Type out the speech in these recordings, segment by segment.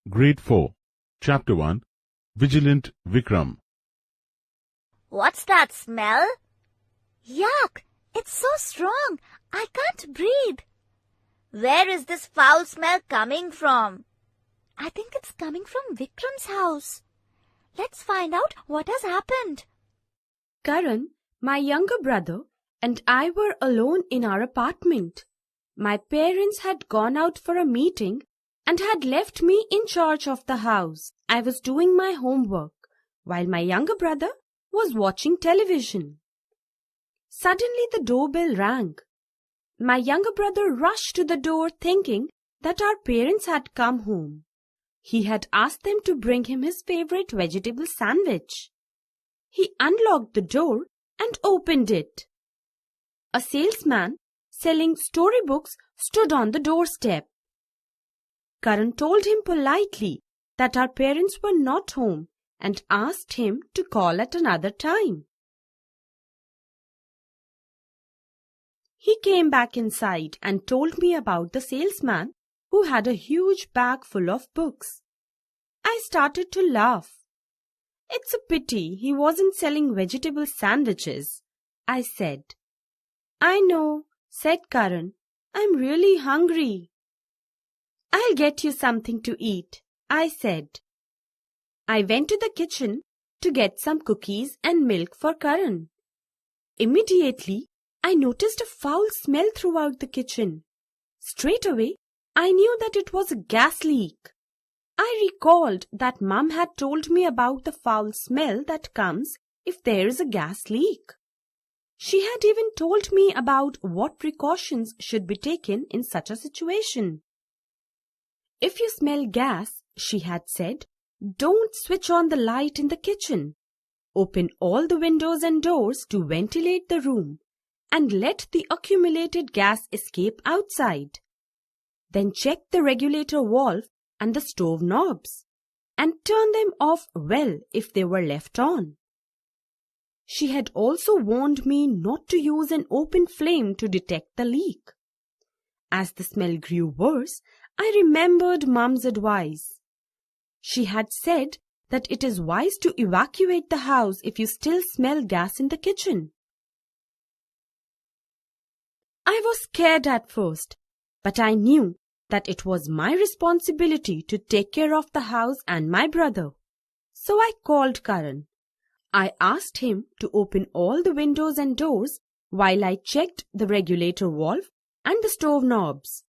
Grade 4, Chapter 1, Vigilant Vikram. What's that smell? Yuck! It's so strong, I can't breathe. Where is this foul smell coming from? I think it's coming from Vikram's house. Let's find out what has happened. Karan, my younger brother, and I were alone in our apartment. My parents had gone out for a meeting and had left me in charge of the house. I was doing my homework while my younger brother was watching television. Suddenly the doorbell rang. My younger brother rushed to the door thinking that our parents had come home. He had asked them to bring him his favorite vegetable sandwich. He unlocked the door and opened it. A salesman selling storybooks stood on the doorstep. Karan told him politely that our parents were not home and asked him to call at another time. He came back inside and told me about the salesman who had a huge bag full of books. I started to laugh. It's a pity he wasn't selling vegetable sandwiches, I said. I know, said Karan. I'm really hungry. I'll get you something to eat, I said. I went to the kitchen to get some cookies and milk for Karan. Immediately, I noticed a foul smell throughout the kitchen. Straight away, I knew that it was a gas leak. I recalled that Mum had told me about the foul smell that comes if there is a gas leak. She had even told me about what precautions should be taken in such a situation. If you smell gas, she had said, don't switch on the light in the kitchen. Open all the windows and doors to ventilate the room and let the accumulated gas escape outside. Then check the regulator valve and the stove knobs and turn them off well if they were left on. She had also warned me not to use an open flame to detect the leak. As the smell grew worse, I remembered Mum's advice. She had said that it is wise to evacuate the house if you still smell gas in the kitchen. I was scared at first, but I knew that it was my responsibility to take care of the house and my brother. So I called Karan. I asked him to open all the windows and doors while I checked the regulator valve and the stove knobs.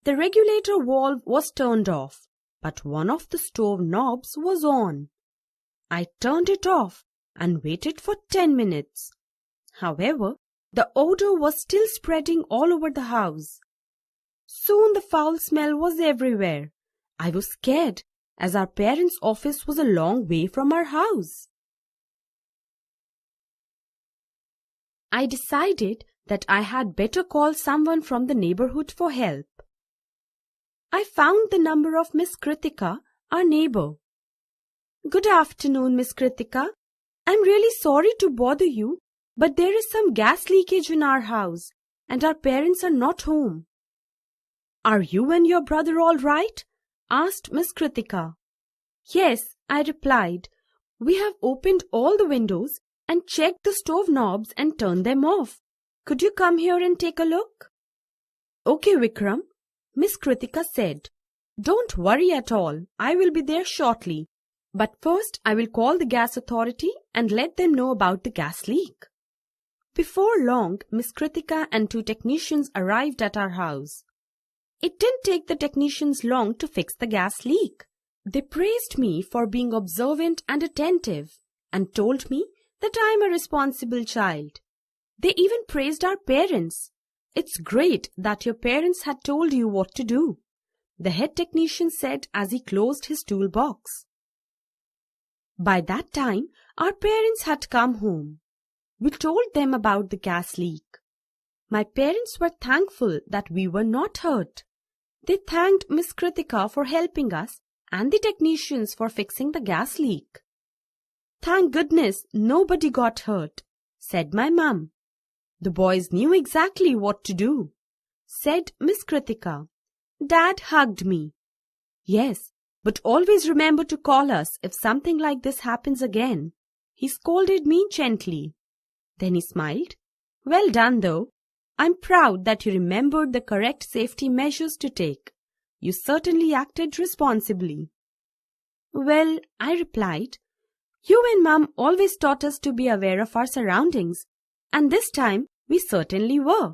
The regulator valve was turned off, but one of the stove knobs was on. I turned it off and waited for 10 minutes. However, the odor was still spreading all over the house. Soon the foul smell was everywhere. I was scared as our parents' office was a long way from our house. I decided that I had better call someone from the neighborhood for help. I found the number of Miss Kritika, our neighbor. Good afternoon, Miss Kritika. I'm really sorry to bother you, but there is some gas leakage in our house and our parents are not home. Are you and your brother all right? Asked Miss Kritika. Yes, I replied. We have opened all the windows and checked the stove knobs and turned them off. Could you come here and take a look? Okay, Vikram, Miss Kritika said. Don't worry at all. I will be there shortly. But first, I will call the gas authority and let them know about the gas leak. Before long, Miss Kritika and 2 technicians arrived at our house. It didn't take the technicians long to fix the gas leak. They praised me for being observant and attentive and told me that I am a responsible child. They even praised our parents. It's great that your parents had told you what to do, the head technician said as he closed his toolbox. By that time, our parents had come home. We told them about the gas leak. My parents were thankful that we were not hurt. They thanked Miss Kritika for helping us and the technicians for fixing the gas leak. Thank goodness nobody got hurt, said my mum. The boys knew exactly what to do, said Miss Kritika. Dad hugged me. Yes, But always remember to call us if something like this happens again." He scolded me gently. Then he smiled. "Well done, though. I'm proud that you remembered the correct safety measures to take. You certainly acted responsibly." "Well," I replied, "you and Mum always taught us to be aware of our surroundings, and this time we certainly were."